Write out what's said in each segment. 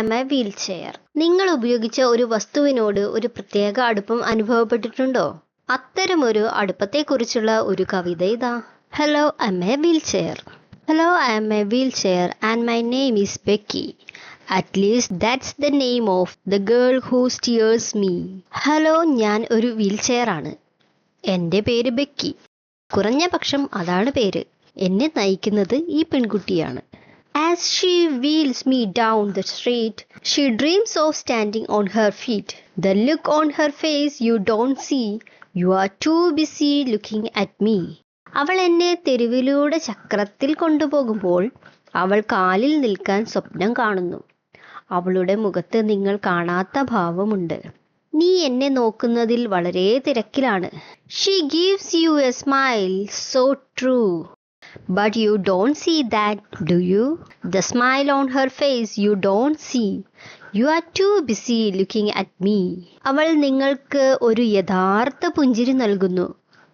am a wheelchair. നിങ്ങൾ ഉപയോഗിച്ച ഒരു വസ്തുവിനോട് ഒരു പ്രത്യേക അടുപ്പം അനുഭവപ്പെട്ടിട്ടുണ്ടോ? അത്തരമൊരു അടുപ്പത്തെക്കുറിച്ചുള്ള ഒരു കവിത ഇതാ. Hello, I'm a wheelchair. Hello, I am a wheelchair and my name is Becky. At least that's the name of the girl who steers me. Hello, ഞാൻ ഒരു വീൽചെയർ ആണ്. എൻ്റെ പേര് ബെക്കി. കുറഞ്ഞ പക്ഷം അതാണ് പേര്. എന്നെ നയിക്കുന്നത് ഈ പെൺകുട്ടിയാണ്. As she wheels me down the street, she dreams of standing on her feet. The look on her face you don't see. You are too busy looking at me. അവൾ എന്നെ തെരുവിലൂടെ ചക്രത്തിൽ കൊണ്ടുപോകുമ്പോൾ അവൾ കാലിൽ നിൽക്കാൻ സ്വപ്നം കാണുന്നു. അവളുടെ മുഖത്ത് നിങ്ങൾ കാണാത്ത ഭാവമുണ്ട്. നീ എന്നെ നോക്കുന്നതിൽ വളരെ തിരക്കിലാണ്. She gives you a smile so true. But you don't see that, do you? The smile on her face you don't see. You are too busy looking at me. അവൾ നിങ്ങൾക്ക് ഒരു യഥാർത്ഥ പുഞ്ചിരി നൽകുന്നു.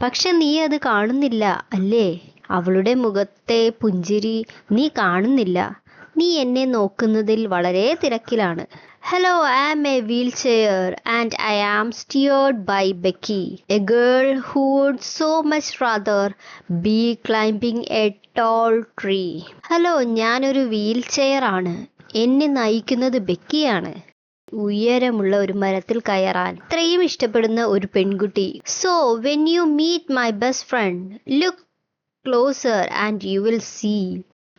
പക്ഷെ നീ അത് കാണുന്നില്ല, അല്ലേ? അവളുടെ മുഖത്തെ പുഞ്ചിരി നീ കാണുന്നില്ല. നീ എന്നെ നോക്കുന്നതിൽ വളരെ തിരക്കിലാണ്. Hello, I am a wheelchair and I am steered by Becky, a girl who would so much rather be climbing a tall tree. Hello, ഞാനൊരു വീൽ ചെയർ ആണ്. എന്നെ നയിക്കുന്നത് ബെക്കിയാണ്. ഉയരമുള്ള ഒരു മരത്തിൽ കയറാൻ ഇത്രയും ഇഷ്ടപ്പെടുന്ന ഒരു പെൺകുട്ടി. So, when you meet my best friend, look closer and you will see.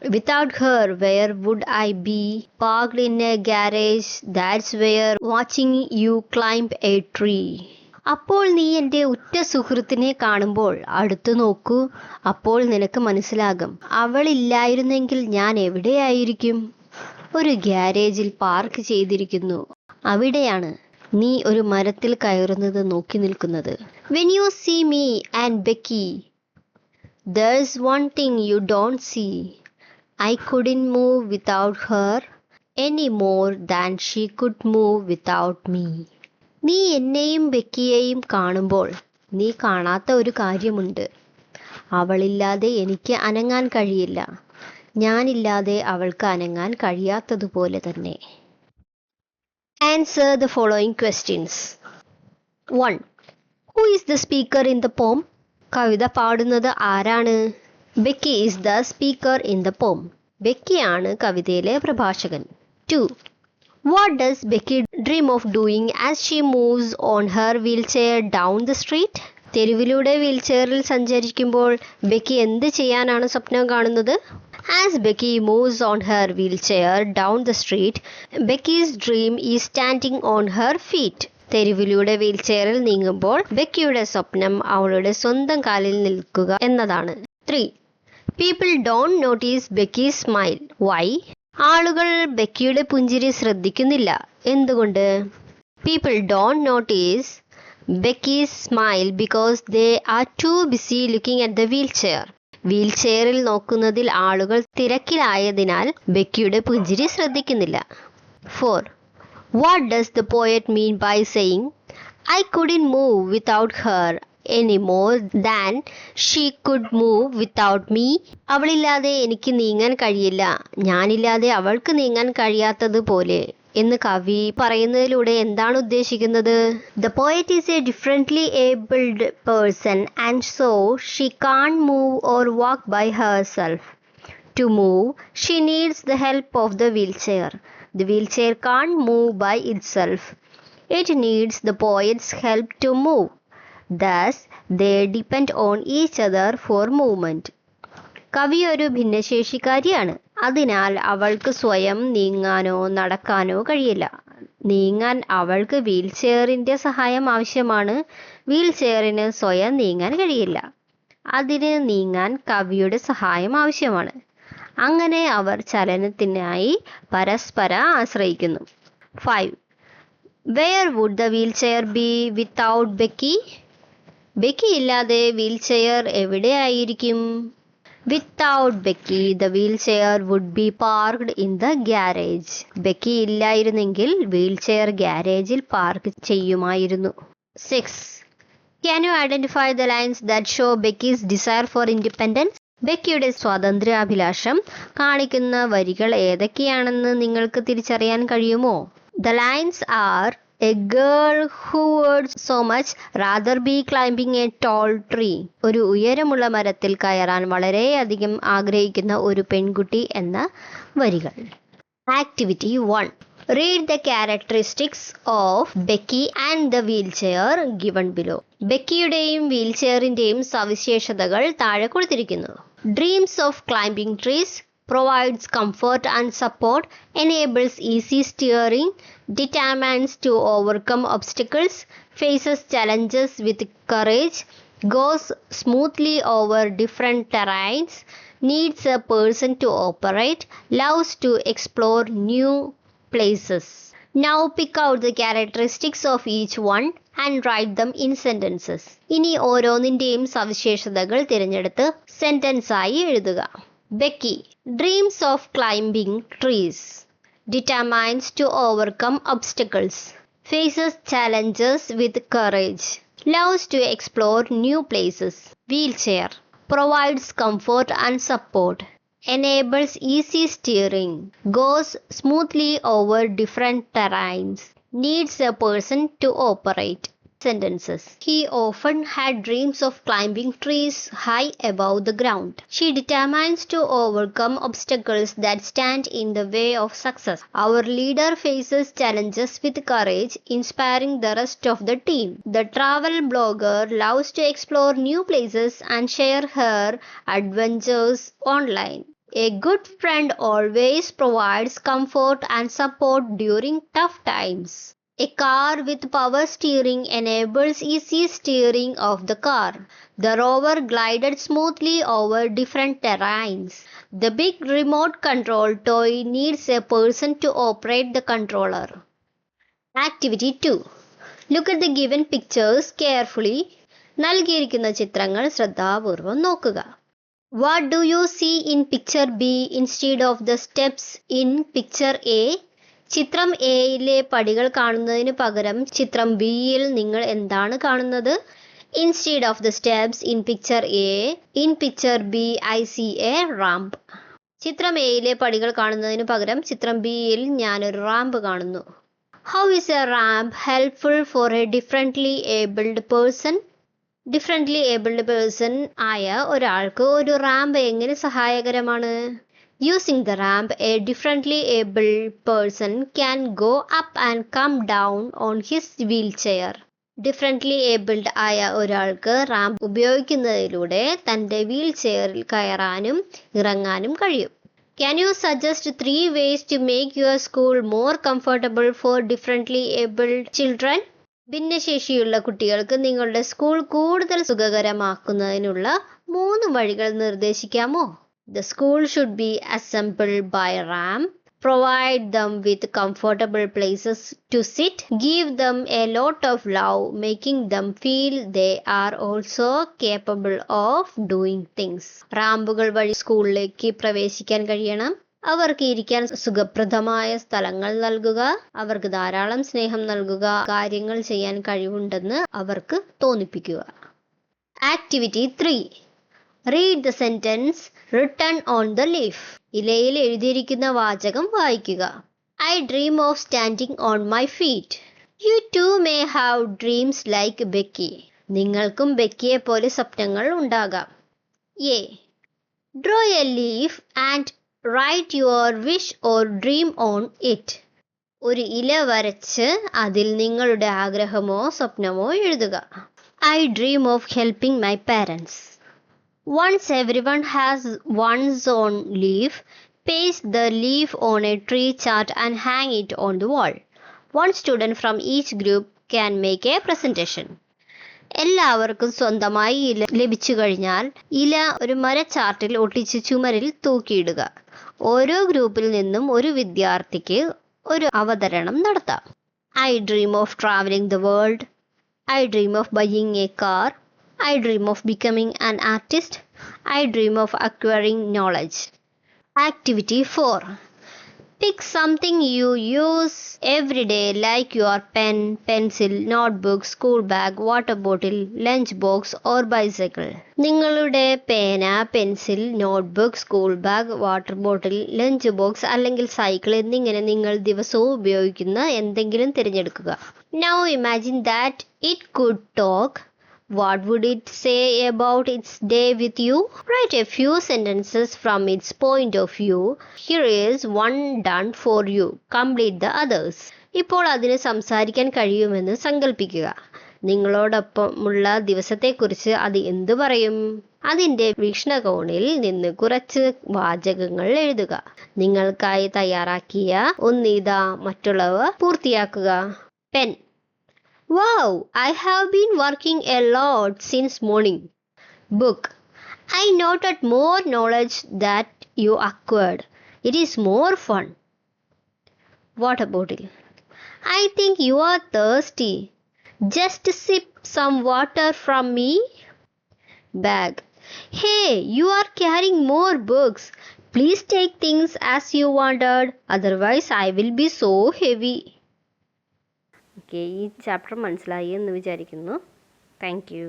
Without her, where would I be? Parked in a garage, that's where, watching you climb a tree. അപ്പോൾ നീ എൻ്റെ ഉറ്റ സുഹൃത്തിനെ കാണുമ്പോൾ അടുത്തു നോക്കൂ. അപ്പോൾ നിനക്ക് മനസ്സിലാകും, അവളില്ലായിരുന്നെങ്കിൽ ഞാൻ എവിടെയായിരിക്കും? ഒരു ഗ്യാരേജിൽ പാർക്ക് ചെയ്തിരിക്കുന്നു. അവിടെയാണ് നീ ഒരു മരത്തിൽ കയറുന്നത് നോക്കി നിൽക്കുന്നത്. When you see me and Becky, there's one thing you don't see. I couldn't move without her any more than she could move without me. നീ എന്നെയും ബെക്കിയെയും കാണുമ്പോൾ നീ കാണാത്ത ഒരു കാര്യമുണ്ട്. അവളില്ലാതെ എനിക്ക് അനങ്ങാൻ കഴിയില്ല. ഞാനില്ലാതെ അവൾക്ക് അനങ്ങാൻ കഴിയാത്തതുപോലെ തന്നെ. Answer the following questions. 1. Who is the speaker in the poem? കവിത പാടുന്നത് ആരാണ്? Becky is the speaker in the poem. ബെക്കിയാണ് കവിതയിലെ പ്രഭാഷകൻ. 2. What does Becky dream of doing as she moves on her wheelchair down the street? തെരുവിലൂടെ വീൽചെയറിൽ സഞ്ചരിക്കുമ്പോൾ Becky എന്ത് ചെയ്യാനാണ് സ്വപ്നം കാണുന്നത്? As Becky moves on her wheelchair down the street, Becky's dream is standing on her feet. തെരുവിലൂടെ വീൽചെയറിൽ നീങ്ങുമ്പോൾ ബെക്കിയുടെ സ്വപ്നം അവളുടെ സ്വന്തം കാലിൽ നിൽക്കുക എന്നതാണ്. 3. People don't notice Becky's smile. Why? ആളുകൾ ബെക്കിയുടെ പുഞ്ചിരി ശ്രദ്ധിക്കുന്നില്ല. എന്തുകൊണ്ട്? People don't notice Becky's smile because they are too busy looking at the wheelchair. വീൽചെയറിൽ നോക്കുന്നതിൽ ആളുകൾ തിരക്കിലായതിനാൽ ബെക്കിയുടെ പുഞ്ചിരി ശ്രദ്ധിക്കുന്നില്ല. 4. What does the poet mean by saying, I couldn't move without her any more than she could move without me? അവളില്ലാതെ എനിക്ക് നീങ്ങാൻ കഴിയില്ല, ഞാനില്ലാതെ അവൾക്ക് നീങ്ങാൻ കഴിയാത്തതുപോലെ എന്ന് കവി പറയുന്നതിലൂടെ എന്താണ് ഉദ്ദേശിക്കുന്നത്? The poet is a differently abled person and so she can't move or walk by herself. To move, she needs the help of the wheelchair. The wheelchair can't move by itself. It needs the poet's help to move. Thus, they depend on each other for movement. കവി ഒരു ഭിന്നശേഷിക്കാരിയാണ്. അതിനാൽ അവൾക്ക് സ്വയം നീങ്ങാനോ നടക്കാനോ കഴിയില്ല. നീങ്ങാൻ അവൾക്ക് വീൽചെയറിൻ്റെ സഹായം ആവശ്യമാണ്. വീൽചെയറിന് സ്വയം നീങ്ങാൻ കഴിയില്ല. അതിന് നീങ്ങാൻ കവിയുടെ സഹായം ആവശ്യമാണ്. അങ്ങനെ അവർ ചലനത്തിനായി പരസ്പരം ആശ്രയിക്കുന്നു. 5. Where would the wheelchair be without Becky? Becky ഇല്ലാതെ വീൽചെയർ എവിടെയായിരിക്കും? Without Becky, the wheelchair would be parked in the garage. Becky ഇല്ലായിരുന്നെങ്കിൽ വീൽചെയർ ഗ്യാരേജിൽ പാർക്ക് ചെയ്യുമായിരുന്നു. 6. Can you identify the lines that show Becky's desire for independence? ബെക്കിയുടെ സ്വാതന്ത്ര്യാഭിലാഷം കാണിക്കുന്ന വരികൾ ഏതൊക്കെയാണെന്ന് നിങ്ങൾക്ക് തിരിച്ചറിയാൻ കഴിയുമോ? The lines are: A girl who would so much rather be climbing a tall tree. ഒരു ഉയരമുള്ള മരത്തിൽ കയറാൻ വളരെയധികം ആഗ്രഹിക്കുന്ന ഒരു പെൺകുട്ടി എന്ന വരികൾ. Activity 1. Read the characteristics of Becky and the wheelchair given below. ബെക്കിയുടെയും വീൽചെയറിന്റെയും സവിശേഷതകൾ താഴെ കൊടുത്തിരിക്കുന്നു. Dreams of climbing trees, provides comfort and support, enables easy steering, determines to overcome obstacles, faces challenges with courage, goes smoothly over different terrains, needs a person to operate, loves to explore new places. Now pick out the characteristics of each one and write them in sentences. ഇനി ഓരോന്നിന്റെയും സവിശേഷതകൾ തിരഞ്ഞെടുത്ത് sentence ആയി എഴുതുക. Becky dreams of climbing trees, determines to overcome obstacles, faces challenges with courage, loves to explore new places. Wheelchair provides comfort and support, enables easy steering, goes smoothly over different terrains, needs a person to operate. Sentences. He often had dreams of climbing trees high above the ground. She determines to overcome obstacles that stand in the way of success. Our leader faces challenges with courage, inspiring the rest of the team. The travel blogger loves to explore new places and share her adventures online. A good friend always provides comfort and support during tough times. A car with power steering enables easy steering of the car. The rover glided smoothly over different terrains. The big remote control toy needs a person to operate the controller. Activity 2. Look at the given pictures carefully. നൽകിയിരിക്കുന്ന ചിത്രങ്ങൾ ശ്രദ്ധാപൂർവം നോക്കുക. What do you see in picture B instead of the steps in picture A? ചിത്രം എയിലെ പടികൾ കാണുന്നതിന് പകരം ചിത്രം ബിയിൽ നിങ്ങൾ എന്താണ് കാണുന്നത്? Instead of the steps in picture A, in picture B I see a ramp. ചിത്രം എയിലെ പടികൾ കാണുന്നതിന് പകരം ചിത്രം ബിയിൽ ഞാനൊരു റാമ്പ് കാണുന്നു. How is a ramp helpful for a differently abled person? Differently abled person ആയ ഒരാൾക്ക് ഒരു റാമ്പ് എങ്ങനെ സഹായകരമാണ്? Using the ramp, a differently abled person can go up and come down on his wheelchair. Differently abled ആയ ഒരാൾക്ക് ramp ഉപയോഗിക്കുന്നതിലൂടെ തൻ്റെ wheel ചെയറിൽ കയറാനും ഇറങ്ങാനും കഴിയും. Can you suggest 3 ways to make your school more comfortable for differently abled children? ഭിന്നശേഷിയുള്ള കുട്ടികൾക്ക് നിങ്ങളുടെ സ്കൂൾ കൂടുതൽ സുഖകരമാക്കുന്നതിനുള്ള 3 വഴികൾ നിർദ്ദേശിക്കാമോ? The school should be assembled by ramp, provide them with comfortable places to sit, give them a lot of love, making them feel they are also capable of doing things. റാമ്പുകൾ വഴി സ്കൂളിലേക്ക് പ്രവേശിക്കാൻ കഴിയണം. അവർക്ക് ഇരിക്കാൻ സുഖപ്രദമായ സ്ഥലങ്ങൾ നൽകുക, അവർക്ക് ധാരാളം സ്നേഹം നൽകുക, കാര്യങ്ങൾ ചെയ്യാൻ കഴിവുണ്ടെന്ന് അവർക്ക് തോന്നിപ്പിക്കുക. Activity 3. Read the sentence written on the leaf. ഇലയിൽ എഴുതിയിരിക്കുന്ന വാചകം വായിക്കുക. I dream of standing on my feet. You too may have dreams like Becky. നിങ്ങൾക്കും ബെക്കിയെ പോലെ സ്വപ്നങ്ങൾ ഉണ്ടാകാം. A. Draw a leaf and write your wish or dream on it. ഒരു ഇല വരച്ച് അതിൽ നിങ്ങളുടെ ആഗ്രഹമോ സ്വപ്നമോ എഴുതുക. I dream of helping my parents. Once everyone has one's own leaf, paste the leaf on a tree chart and hang it on the wall. One student from each group can make a presentation. എല്ലാവർക്കും സ്വന്തമായി ഇല ലഭിച്ചു കഴിഞ്ഞാൽ ഇല ഒരു മരച്ചാർട്ടിൽ ഒട്ടിച്ച് ചുമരിൽ തൂക്കിയിടുക. ഓരോ ഗ്രൂപ്പിൽ നിന്നും ഒരു വിദ്യാർത്ഥിക്ക് ഒരു അവതരണം നടത്താം. I dream of traveling the world. I dream of buying a car. I dream of becoming an artist. I dream of acquiring knowledge. Activity 4. Pick something you use every day like your pen, pencil, notebook, school bag, water bottle, lunch box or bicycle. നിങ്ങളുടെ പേന, pencil, notebook, school bag, water bottle, lunch box അല്ലെങ്കിൽ cycle എന്നിങ്ങനെ നിങ്ങൾ ദിവസവും ഉപയോഗിക്കുന്ന എന്തെങ്കിലും തിരഞ്ഞെടുക്കുക. Now imagine that it could talk. What would it say about its day with you? Write a few sentences from its point of view. Here is one done for you. Complete the others. ഇപ്പോൾ അതിന് സംസാരിക്കാൻ കഴിയുമെന്ന് സങ്കല്പിക്കുക. നിങ്ങളോടൊപ്പമുള്ള ദിവസത്തെക്കുറിച്ച് അത് എന്തു പറയും? അതിൻ്റെ വീക്ഷണകോണിൽ നിന്ന് കുറച്ച് വാചകങ്ങൾ എഴുതുക. നിങ്ങൾക്കായി തയ്യാറാക്കിയ ഒന്നിതാ, മറ്റുള്ളവ പൂർത്തിയാക്കുക. Pen. Wow, I have been working a lot since morning. Book. I noted more knowledge that you acquired. It is more fun. Water bottle. I think you are thirsty. Just sip some water from me. Bag. Hey, you are carrying more books. Please take things as you wanted. Otherwise, I will be so heavy. Okay, ഈ chapter മനസ്സിലായി എന്ന് വിചാരിക്കുന്നു. Thank you.